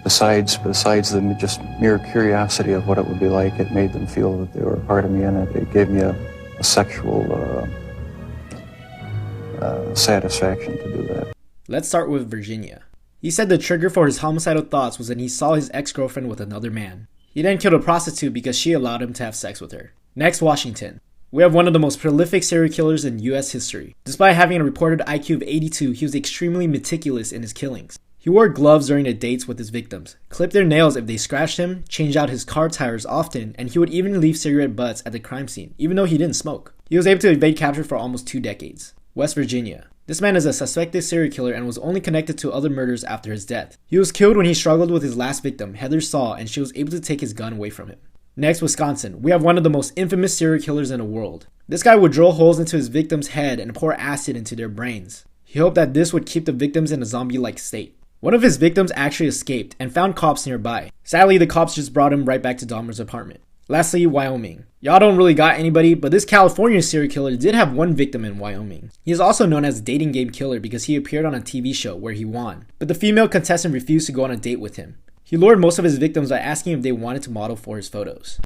Besides the just mere curiosity of what it would be like, it made them feel that they were a part of me, and it gave me a sexual satisfaction to do that. Let's start with Virginia. He said the trigger for his homicidal thoughts was when he saw his ex-girlfriend with another man. He then killed a prostitute because she allowed him to have sex with her. Next, Washington. We have one of the most prolific serial killers in US history. Despite having a reported IQ of 82, he was extremely meticulous in his killings. He wore gloves during the dates with his victims, clipped their nails if they scratched him, changed out his car tires often, and he would even leave cigarette butts at the crime scene, even though he didn't smoke. He was able to evade capture for almost 2 decades. West Virginia. This man is a suspected serial killer and was only connected to other murders after his death. He was killed when he struggled with his last victim, Heather Saw, and she was able to take his gun away from him. Next, Wisconsin. We have one of the most infamous serial killers in the world. This guy would drill holes into his victim's head and pour acid into their brains. He hoped that this would keep the victims in a zombie-like state. One of his victims actually escaped and found cops nearby. Sadly, the cops just brought him right back to Dahmer's apartment. Lastly, Wyoming. Y'all don't really got anybody, but this California serial killer did have one victim in Wyoming. He is also known as the dating game killer because he appeared on a TV show where he won, but the female contestant refused to go on a date with him. He lured most of his victims by asking if they wanted to model for his photos.